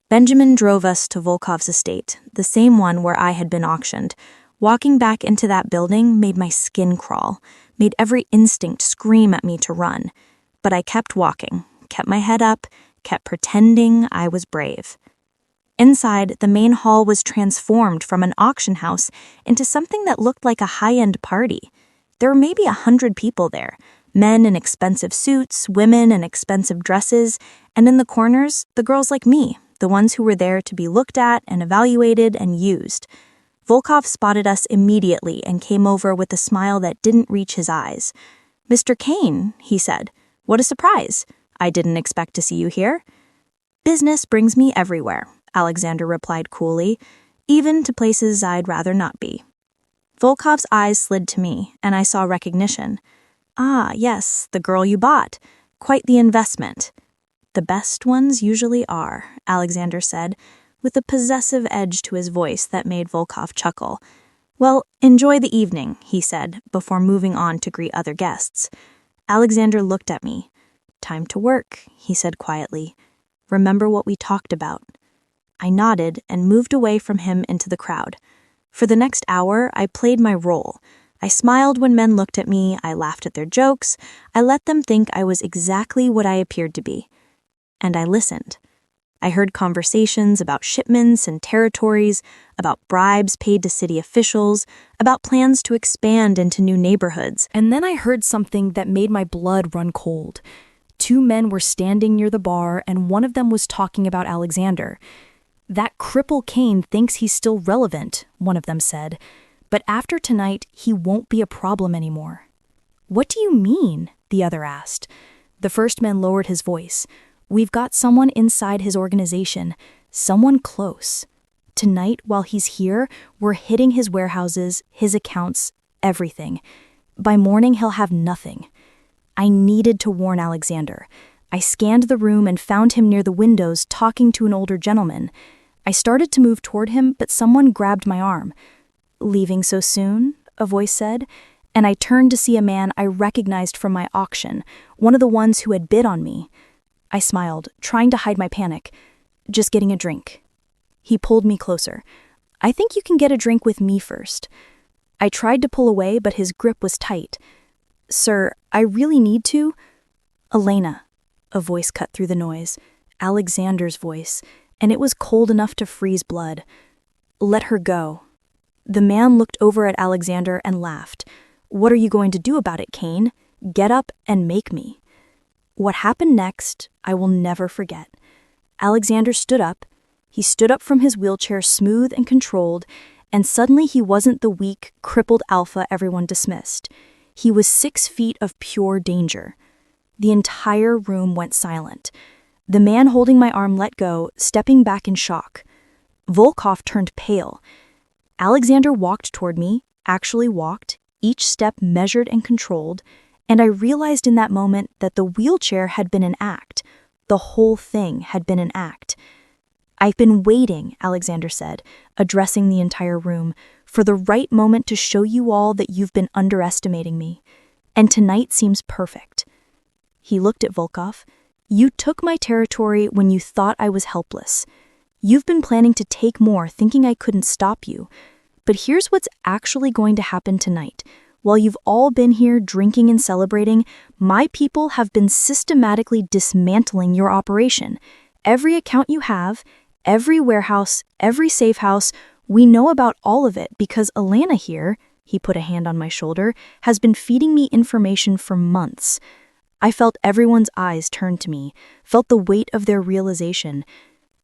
Benjamin drove us to Volkov's estate, the same one where I had been auctioned. Walking back into that building made my skin crawl, made every instinct scream at me to run. But I kept walking, kept my head up, kept pretending I was brave. Inside, the main hall was transformed from an auction house into something that looked like a high-end party. There were maybe 100 people there, men in expensive suits, women in expensive dresses, and in the corners, the girls like me, the ones who were there to be looked at and evaluated and used. Volkov spotted us immediately and came over with a smile that didn't reach his eyes. Mr. Kane, he said, what a surprise. I didn't expect to see you here. Business brings me everywhere, Alexander replied coolly, even to places I'd rather not be. Volkov's eyes slid to me, and I saw recognition. Ah, yes, the girl you bought. Quite the investment. The best ones usually are, Alexander said. with a possessive edge to his voice that made Volkov chuckle. "Well, enjoy the evening," he said, before moving on to greet other guests. Alexander looked at me. "Time to work," he said quietly. "Remember what we talked about." I nodded and moved away from him into the crowd. For the next hour, I played my role. I smiled when men looked at me, I laughed at their jokes, I let them think I was exactly what I appeared to be. And I listened. I heard conversations about shipments and territories, about bribes paid to city officials, about plans to expand into new neighborhoods. And then I heard something that made my blood run cold. 2 men were standing near the bar, and one of them was talking about Alexander. "That cripple Kane thinks he's still relevant," one of them said. "But after tonight, he won't be a problem anymore." "What do you mean?" the other asked. The first man lowered his voice. "We've got someone inside his organization, someone close. Tonight, while he's here, we're hitting his warehouses, his accounts, everything. By morning, he'll have nothing." I needed to warn Alexander. I scanned the room and found him near the windows talking to an older gentleman. I started to move toward him, but someone grabbed my arm. "Leaving so soon?" a voice said, and I turned to see a man I recognized from my auction, one of the ones who had bid on me. I smiled, trying to hide my panic. "Just getting a drink." He pulled me closer. "I think you can get a drink with me first." I tried to pull away, but his grip was tight. "Sir, I really need to." "Elena," a voice cut through the noise, Alexander's voice, and it was cold enough to freeze blood. "Let her go." The man looked over at Alexander and laughed. "What are you going to do about it, Kane? Get up and make me." What happened next, I will never forget. Alexander stood up. He stood up from his wheelchair, smooth and controlled, and suddenly he wasn't the weak, crippled alpha everyone dismissed. He was 6 feet of pure danger. The entire room went silent. The man holding my arm let go, stepping back in shock. Volkov turned pale. Alexander walked toward me, actually walked, each step measured and controlled, and I realized in that moment that the wheelchair had been an act. The whole thing had been an act. "I've been waiting," Alexander said, addressing the entire room, "for the right moment to show you all that you've been underestimating me. And tonight seems perfect." He looked at Volkov. "You took my territory when you thought I was helpless. You've been planning to take more, thinking I couldn't stop you. But here's what's actually going to happen tonight. While you've all been here drinking and celebrating, my people have been systematically dismantling your operation. Every account you have, every warehouse, every safe house, we know about all of it because Alana here," he put a hand on my shoulder, "has been feeding me information for months." I felt everyone's eyes turn to me, felt the weight of their realization.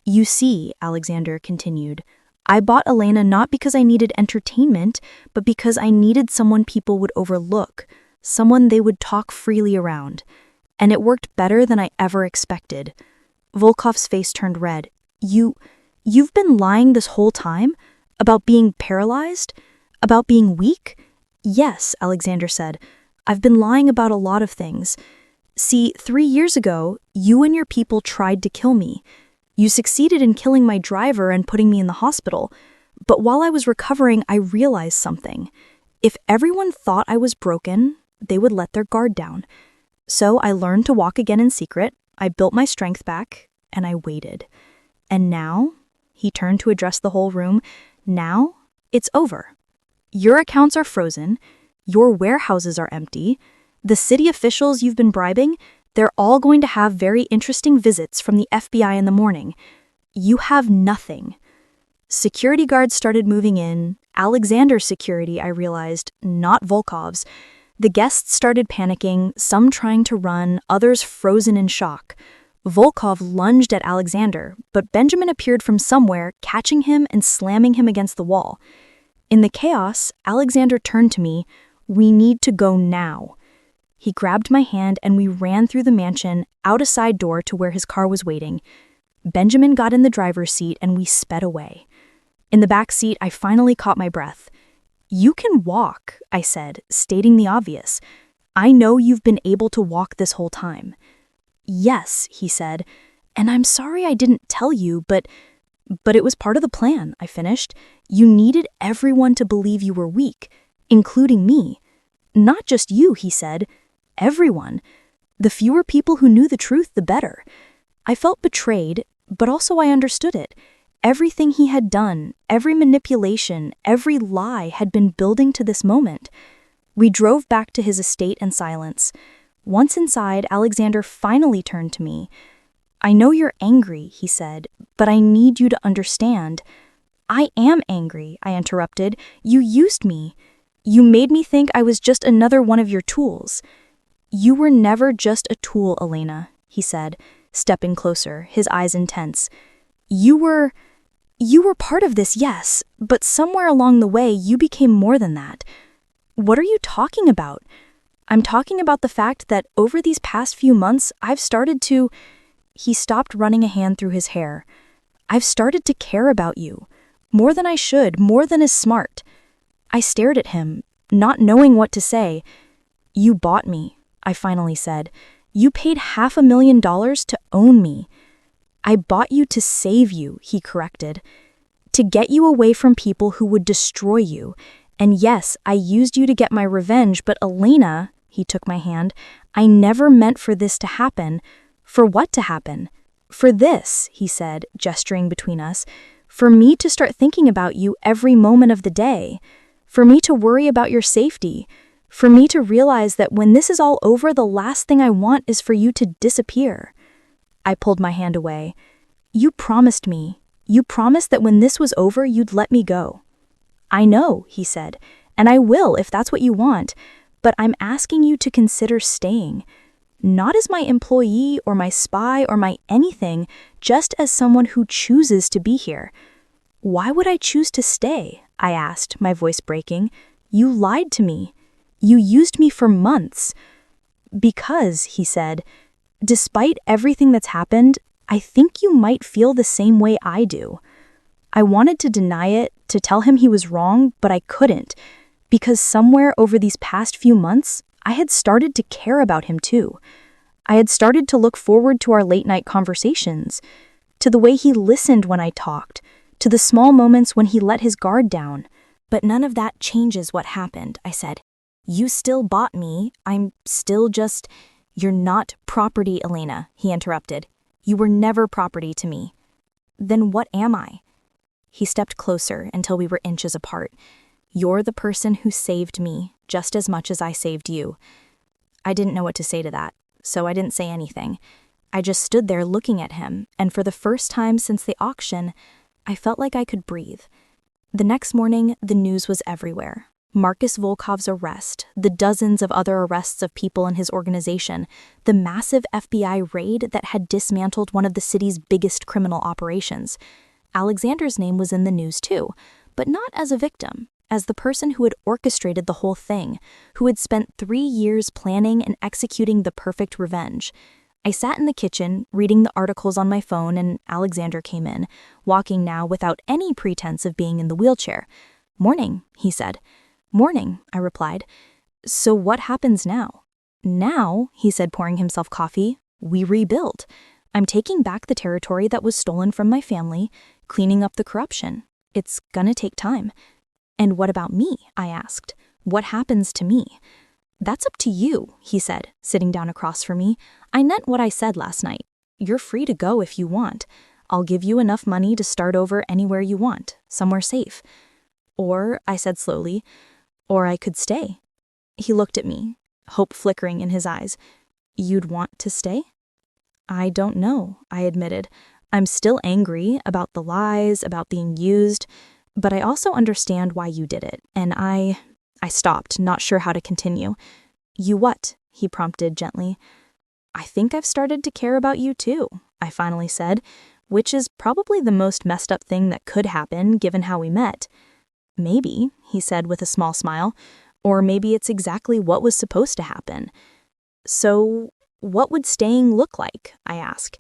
"You see," Alexander continued, "I bought Elena not because I needed entertainment, but because I needed someone people would overlook, someone they would talk freely around. And it worked better than I ever expected." Volkov's face turned red. You've been lying this whole time? About being paralyzed? About being weak?" "Yes," Alexander said. "I've been lying about a lot of things. See, 3 years ago, you and your people tried to kill me. You succeeded in killing my driver and putting me in the hospital. But while I was recovering, I realized something. If everyone thought I was broken, they would let their guard down. So I learned to walk again in secret, I built my strength back, and I waited. And now," he turned to address the whole room, "now it's over. Your accounts are frozen, your warehouses are empty, the city officials you've been bribing, they're all going to have very interesting visits from the FBI in the morning. You have nothing." Security guards started moving in. Alexander's security, I realized, not Volkov's. The guests started panicking, some trying to run, others frozen in shock. Volkov lunged at Alexander, but Benjamin appeared from somewhere, catching him and slamming him against the wall. In the chaos, Alexander turned to me. "We need to go now." He grabbed my hand and we ran through the mansion, out a side door to where his car was waiting. Benjamin got in the driver's seat and we sped away. In the back seat, I finally caught my breath. "You can walk," I said, stating the obvious. "I know you've been able to walk this whole time." "Yes," he said, "and I'm sorry I didn't tell you, but But it was part of the plan, I finished. You needed everyone to believe you were weak, including me. Not just you, he said. Everyone. The fewer people who knew the truth, the better. I felt betrayed, but also I understood it. Everything he had done, every manipulation, every lie had been building to this moment. We drove back to his estate in silence. Once inside, Alexander finally turned to me. I know you're angry, he said, but I need you to understand. I am angry, I interrupted. You used me. You made me think I was just another one of your tools. You were never just a tool, Elena, he said, stepping closer, his eyes intense. You were part of this, yes, but somewhere along the way you became more than that. What are you talking about? I'm talking about the fact that over these past few months, I've started to... He stopped, running a hand through his hair. I've started to care about you. More than I should, more than is smart. I stared at him, not knowing what to say. You bought me, I finally said. You paid $500,000 to own me. I bought you to save you, he corrected. To get you away from people who would destroy you. And yes, I used you to get my revenge, but Elena, he took my hand, I never meant for this to happen. For what to happen? For this, he said, gesturing between us. For me to start thinking about you every moment of the day. For me to worry about your safety. For me to realize that when this is all over, the last thing I want is for you to disappear. I pulled my hand away. You promised me. You promised that when this was over, you'd let me go. I know, he said, and I will if that's what you want, but I'm asking you to consider staying. Not as my employee or my spy or my anything, just as someone who chooses to be here. Why would I choose to stay? I asked, my voice breaking. You lied to me. You used me for months. Because, he said, despite everything that's happened, I think you might feel the same way I do. I wanted to deny it, to tell him he was wrong, but I couldn't, because somewhere over these past few months, I had started to care about him too. I had started to look forward to our late-night conversations, to the way he listened when I talked, to the small moments when he let his guard down. But none of that changes what happened, I said. You still bought me. I'm still just... You're not property, Elena, he interrupted. You were never property to me. Then what am I? He stepped closer until we were inches apart. You're the person who saved me, just as much as I saved you. I didn't know what to say to that, so I didn't say anything. I just stood there looking at him, and for the first time since the auction, I felt like I could breathe. The next morning, the news was everywhere. Marcus Volkov's arrest, the dozens of other arrests of people in his organization, the massive FBI raid that had dismantled one of the city's biggest criminal operations. Alexander's name was in the news too, but not as a victim, as the person who had orchestrated the whole thing, who had spent 3 years planning and executing the perfect revenge. I sat in the kitchen, reading the articles on my phone, and Alexander came in, walking now without any pretense of being in the wheelchair. "Morning," he said. "Morning," I replied. "So what happens now?" "Now," he said, pouring himself coffee, "we rebuild. I'm taking back the territory that was stolen from my family, cleaning up the corruption. It's gonna take time." "And what about me?" I asked. "What happens to me?" "That's up to you," he said, sitting down across from me. "I meant what I said last night. You're free to go if you want. I'll give you enough money to start over anywhere you want, somewhere safe." "Or," I said slowly, "or I could stay." He looked at me, hope flickering in his eyes. "You'd want to stay?" "I don't know," I admitted. "I'm still angry about the lies, about being used, but I also understand why you did it, and I stopped, not sure how to continue. "You what?" he prompted gently. "I think I've started to care about you too," I finally said, which is probably the most messed up thing that could happen given how we met. "Maybe," he said with a small smile, "or maybe it's exactly what was supposed to happen." "So, what would staying look like?" I asked.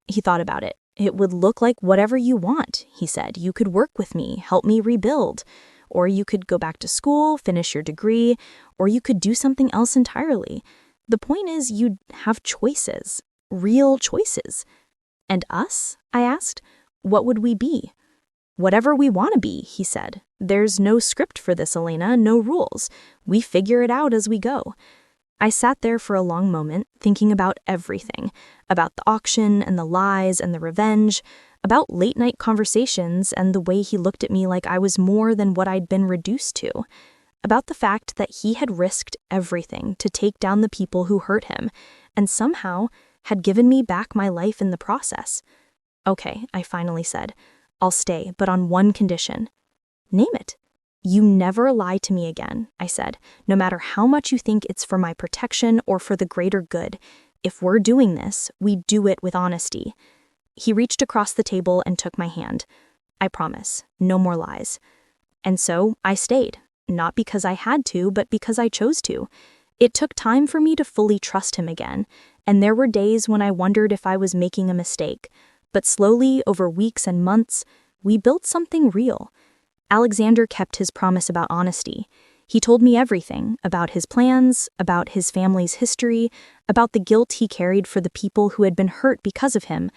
He thought about it. "It would look like whatever you want," he said. "You could work with me, help me rebuild. Or you could go back to school, finish your degree, or you could do something else entirely. The point is you'd have choices, real choices." "And us?" I asked. What would we be? Whatever we want to be, he said. There's no script for this, Elena, no rules. We figure it out as we go. I sat there for a long moment, thinking about everything, about the auction and the lies and the revenge, about late-night conversations and the way he looked at me like I was more than what I'd been reduced to, about the fact that he had risked everything to take down the people who hurt him, and somehow had given me back my life in the process. Okay, I finally said, I'll stay, but on one condition. Name it. You never lie to me again, I said, no matter how much you think it's for my protection or for the greater good. If we're doing this, we do it with honesty. He reached across the table and took my hand. I promise, no more lies. And so I stayed, not because I had to, but because I chose to. It took time for me to fully trust him again, and there were days when I wondered if I was making a mistake. But slowly, over weeks and months, we built something real. Alexander kept his promise about honesty. He told me everything about his plans, about his family's history, about the guilt he carried for the people who had been hurt because of him.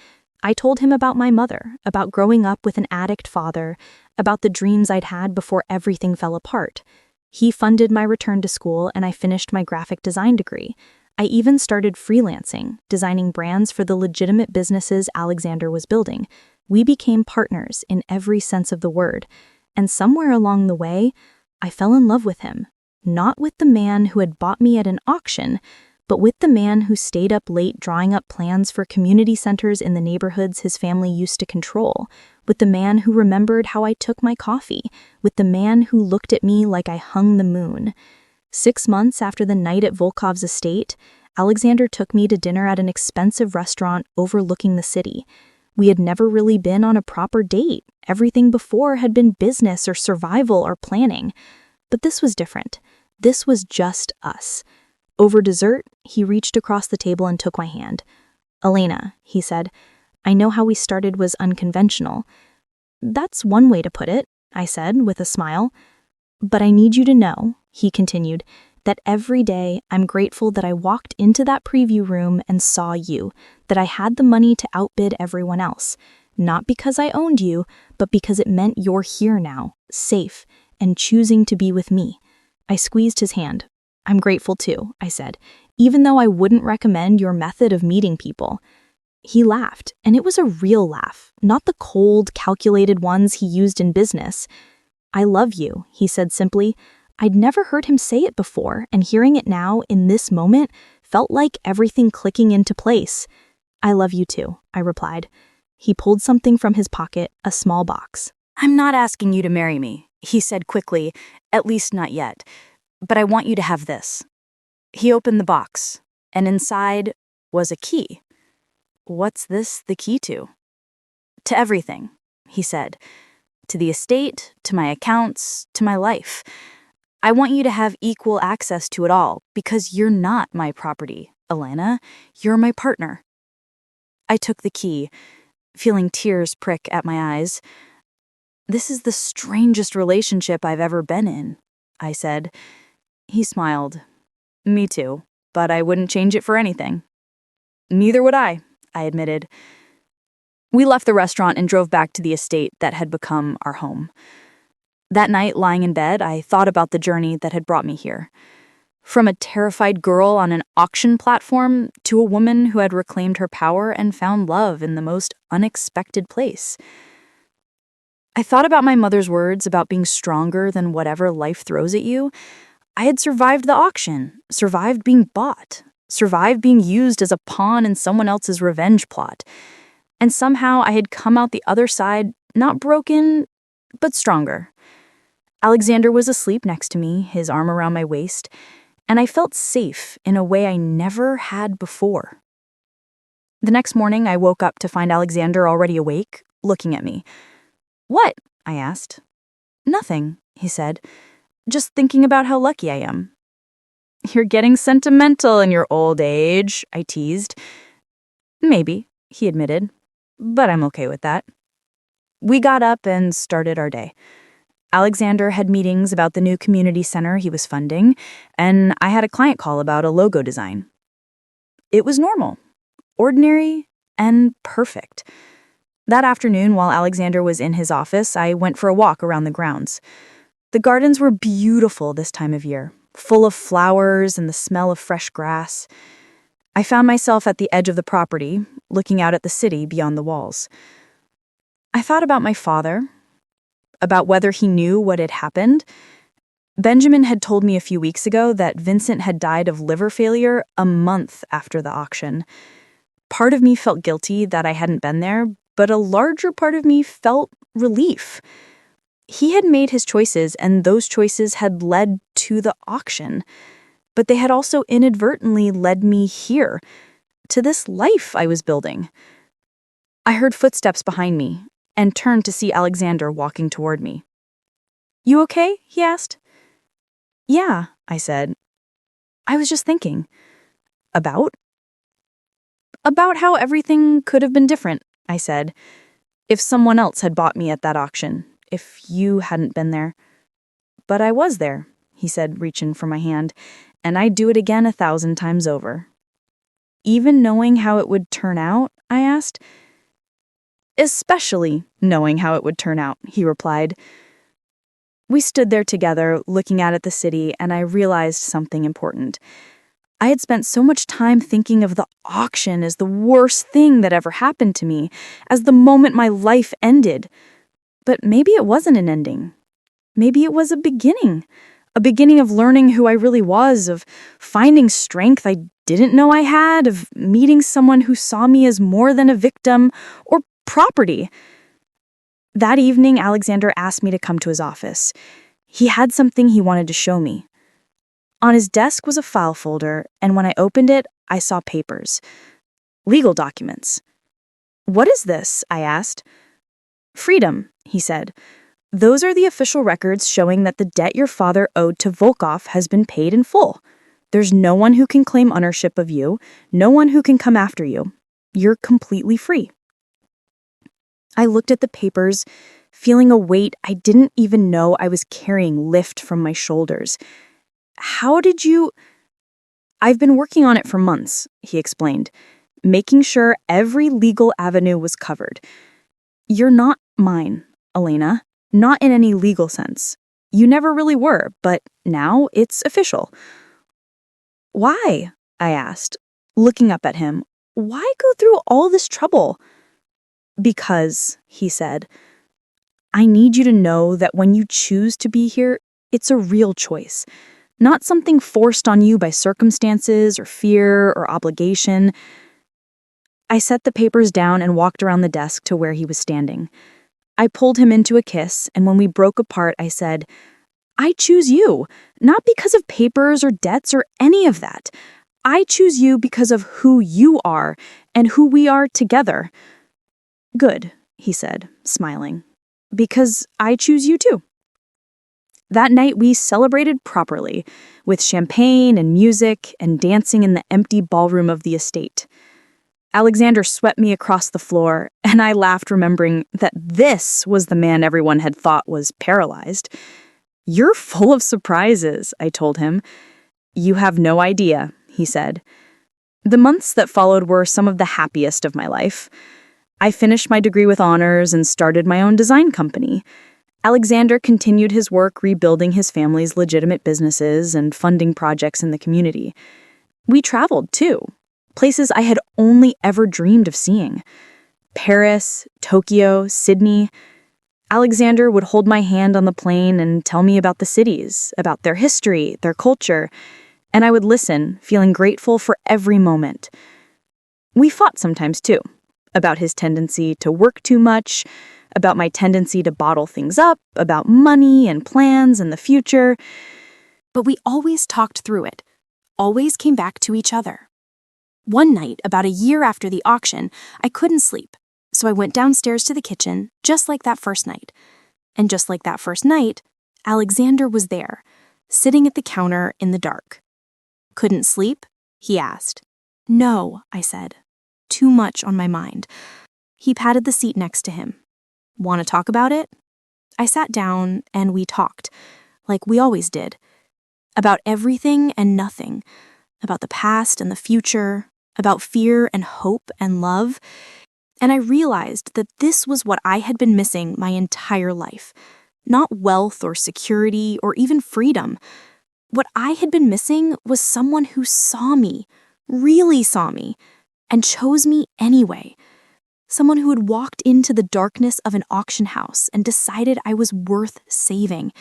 I told him about my mother, about growing up with an addict father, about the dreams I'd had before everything fell apart. He funded my return to school, and I finished my graphic design degree. I even started freelancing, designing brands for the legitimate businesses Alexander was building. We became partners in every sense of the word. And somewhere along the way, I fell in love with him. Not with the man who had bought me at an auction, but with the man who stayed up late drawing up plans for community centers in the neighborhoods his family used to control, with the man who remembered how I took my coffee, with the man who looked at me like I hung the moon. 6 months after the night at Volkov's estate, Alexander took me to dinner at an expensive restaurant overlooking the city. We had never really been on a proper date. Everything before had been business or survival or planning. But this was different. This was just us. Over dessert, he reached across the table and took my hand. Elena, he said, I know how we started was unconventional. That's one way to put it, I said with a smile. But I need you to know, he continued, that every day I'm grateful that I walked into that preview room and saw you, that I had the money to outbid everyone else, not because I owned you, but because it meant you're here now, safe, and choosing to be with me. I squeezed his hand. I'm grateful too, I said, even though I wouldn't recommend your method of meeting people. He laughed, and it was a real laugh, not the cold, calculated ones he used in business. I love you, he said simply. I'd never heard him say it before, and hearing it now, in this moment, felt like everything clicking into place. I love you too, I replied. He pulled something from his pocket, a small box. I'm not asking you to marry me, he said quickly, at least not yet, but I want you to have this. He opened the box, and inside was a key. What's this the key to? To everything, he said. To the estate, to my accounts, to my life. I want you to have equal access to it all, because you're not my property, Elena. You're my partner. I took the key, feeling tears prick at my eyes. This is the strangest relationship I've ever been in, I said. He smiled. Me too, but I wouldn't change it for anything. Neither would I admitted. We left the restaurant and drove back to the estate that had become our home. That night, lying in bed, I thought about the journey that had brought me here. From a terrified girl on an auction platform to a woman who had reclaimed her power and found love in the most unexpected place. I thought about my mother's words about being stronger than whatever life throws at you. I had survived the auction, survived being bought, survived being used as a pawn in someone else's revenge plot. And somehow I had come out the other side, not broken, but stronger. Alexander was asleep next to me, his arm around my waist, and I felt safe in a way I never had before. The next morning, I woke up to find Alexander already awake, looking at me. What? I asked. Nothing, he said. Just thinking about how lucky I am. You're getting sentimental in your old age, I teased. Maybe, he admitted, but I'm okay with that. We got up and started our day. Alexander had meetings about the new community center he was funding, and I had a client call about a logo design. It was normal, ordinary, and perfect. That afternoon, while Alexander was in his office, I went for a walk around the grounds. The gardens were beautiful this time of year, full of flowers and the smell of fresh grass. I found myself at the edge of the property, looking out at the city beyond the walls. I thought about my father, about whether he knew what had happened. Benjamin had told me a few weeks ago that Vincent had died of liver failure a month after the auction. Part of me felt guilty that I hadn't been there, but a larger part of me felt relief. He had made his choices, and those choices had led to the auction. But they had also inadvertently led me here, to this life I was building. I heard footsteps behind me, and turned to see Alexander walking toward me. "You okay?" he asked. "Yeah," I said. "I was just thinking." "About?" "About how everything could have been different," I said. "If someone else had bought me at that auction, if you hadn't been there." "But I was there," he said, reaching for my hand, "and I'd do it again 1,000 times over." "Even knowing how it would turn out?" I asked. "Especially knowing how it would turn out," he replied. We stood there together, looking out at the city, and I realized something important. I had spent so much time thinking of the auction as the worst thing that ever happened to me, as the moment my life ended. But maybe it wasn't an ending. Maybe it was a beginning of learning who I really was, of finding strength I didn't know I had, of meeting someone who saw me as more than a victim or property. That evening, Alexander asked me to come to his office. He had something he wanted to show me. On his desk was a file folder, and when I opened it, I saw papers. Legal documents. "What is this?" I asked. "Freedom," he said. "Those are the official records showing that the debt your father owed to Volkov has been paid in full. There's no one who can claim ownership of you, no one who can come after you. You're completely free." I looked at the papers, feeling a weight I didn't even know I was carrying lift from my shoulders. "How did you—" "I've been working on it for months," he explained, "making sure every legal avenue was covered. You're not mine, Elena, not in any legal sense. You never really were, but now it's official." "Why?" I asked, looking up at him. "Why go through all this trouble?" "Because," he said, "I need you to know that when you choose to be here, it's a real choice. Not something forced on you by circumstances or fear or obligation." I set the papers down and walked around the desk to where he was standing. I pulled him into a kiss, and when we broke apart, I said, "I choose you, not because of papers or debts or any of that. I choose you because of who you are and who we are together." "Good," he said, smiling, "because I choose you too." That night, we celebrated properly, with champagne and music and dancing in the empty ballroom of the estate. Alexander swept me across the floor, and I laughed, remembering that this was the man everyone had thought was paralyzed. "You're full of surprises," I told him. "You have no idea," he said. The months that followed were some of the happiest of my life. I finished my degree with honors and started my own design company. Alexander continued his work rebuilding his family's legitimate businesses and funding projects in the community. We traveled, too, places I had only ever dreamed of seeing. Paris, Tokyo, Sydney. Alexander would hold my hand on the plane and tell me about the cities, about their history, their culture, and I would listen, feeling grateful for every moment. We fought sometimes, too, about his tendency to work too much, about my tendency to bottle things up, about money and plans and the future. But we always talked through it, always came back to each other. One night, about a year after the auction, I couldn't sleep, so I went downstairs to the kitchen, just like that first night. And just like that first night, Alexander was there, sitting at the counter in the dark. "Couldn't sleep?" he asked. "No," I said. "Too much on my mind." He patted the seat next to him. "Want to talk about it?" I sat down and we talked, like we always did, about everything and nothing, about the past and the future, about fear and hope and love. And I realized that this was what I had been missing my entire life. Not wealth or security or even freedom. What I had been missing was someone who saw me, really saw me, and chose me anyway. Someone who had walked into the darkness of an auction house and decided I was worth saving.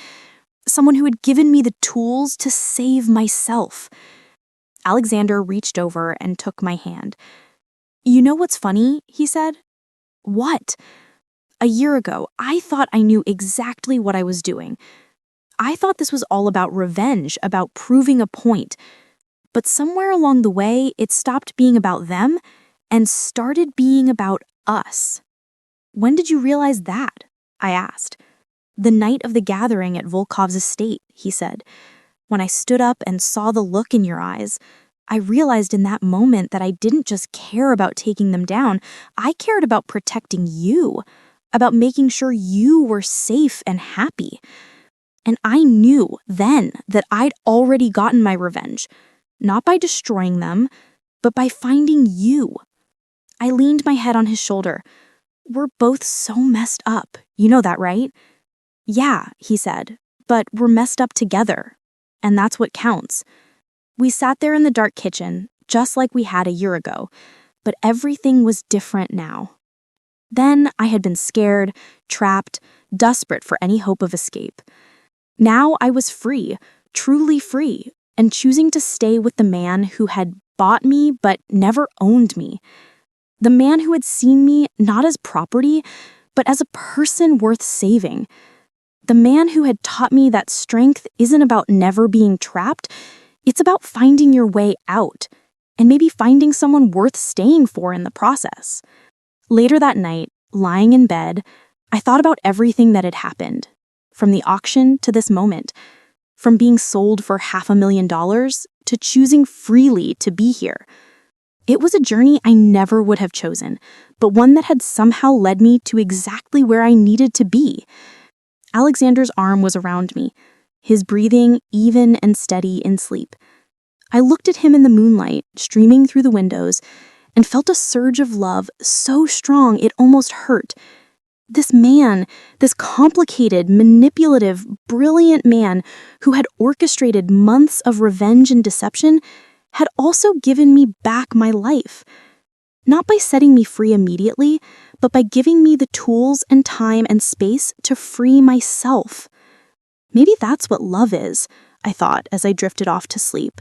Someone who had given me the tools to save myself. Alexander reached over and took my hand. "You know what's funny?" he said. "What?" "A year ago, I thought I knew exactly what I was doing. I thought this was all about revenge, about proving a point. But somewhere along the way, it stopped being about them and started being about us." "When did you realize that?" I asked. "The night of the gathering at Volkov's estate," he said. "When I stood up and saw the look in your eyes, I realized in that moment that I didn't just care about taking them down, I cared about protecting you, about making sure you were safe and happy. And I knew then that I'd already gotten my revenge, not by destroying them, but by finding you." I leaned my head on his shoulder. "We're both so messed up. You know that, right?" "Yeah," he said, "but we're messed up together, and that's what counts." We sat there in the dark kitchen, just like we had a year ago, but everything was different now. Then I had been scared, trapped, desperate for any hope of escape. Now I was free, truly free, and choosing to stay with the man who had bought me but never owned me. The man who had seen me not as property, but as a person worth saving. The man who had taught me that strength isn't about never being trapped, it's about finding your way out, and maybe finding someone worth staying for in the process. Later that night, lying in bed, I thought about everything that had happened, from the auction to this moment, from being sold for $500,000 to choosing freely to be here. It was a journey I never would have chosen, but one that had somehow led me to exactly where I needed to be. Alexander's arm was around me, his breathing even and steady in sleep. I looked at him in the moonlight, streaming through the windows, and felt a surge of love so strong it almost hurt. This man, this complicated, manipulative, brilliant man who had orchestrated months of revenge and deception, had also given me back my life. Not by setting me free immediately, but by giving me the tools and time and space to free myself. Maybe that's what love is, I thought as I drifted off to sleep.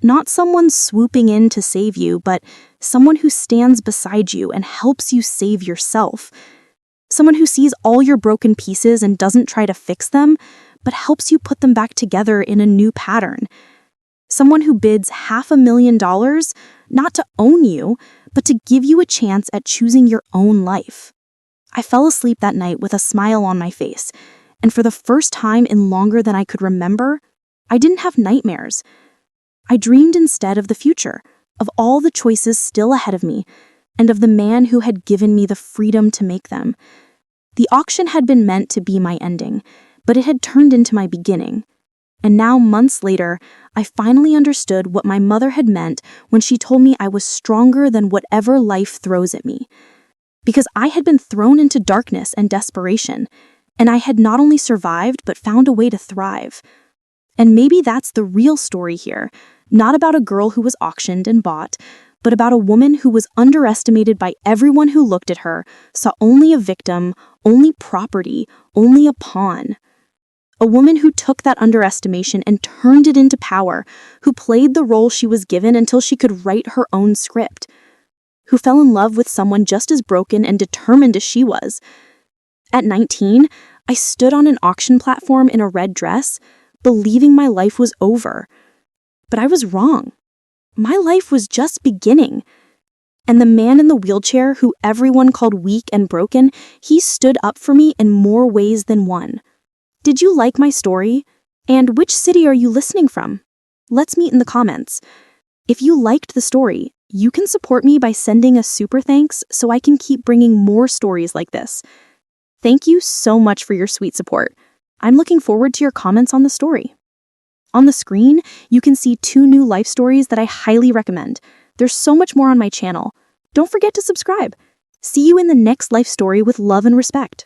Not someone swooping in to save you, but someone who stands beside you and helps you save yourself. Someone who sees all your broken pieces and doesn't try to fix them, but helps you put them back together in a new pattern. Someone who bids $500,000, not to own you, but to give you a chance at choosing your own life. I fell asleep that night with a smile on my face, and for the first time in longer than I could remember, I didn't have nightmares. I dreamed instead of the future, of all the choices still ahead of me, and of the man who had given me the freedom to make them. The auction had been meant to be my ending, but it had turned into my beginning. And now, months later, I finally understood what my mother had meant when she told me I was stronger than whatever life throws at me. Because I had been thrown into darkness and desperation, and I had not only survived but found a way to thrive. And maybe that's the real story here, not about a girl who was auctioned and bought, but about a woman who was underestimated by everyone who looked at her, saw only a victim, only property, only a pawn. A woman who took that underestimation and turned it into power, who played the role she was given until she could write her own script, who fell in love with someone just as broken and determined as she was. At 19, I stood on an auction platform in a red dress, believing my life was over. But I was wrong. My life was just beginning. And the man in the wheelchair, who everyone called weak and broken, he stood up for me in more ways than one. Did you like my story? And which city are you listening from? Let's meet in the comments. If you liked the story, you can support me by sending a super thanks so I can keep bringing more stories like this. Thank you so much for your sweet support. I'm looking forward to your comments on the story. On the screen, you can see 2 new life stories that I highly recommend. There's so much more on my channel. Don't forget to subscribe. See you in the next life story with love and respect.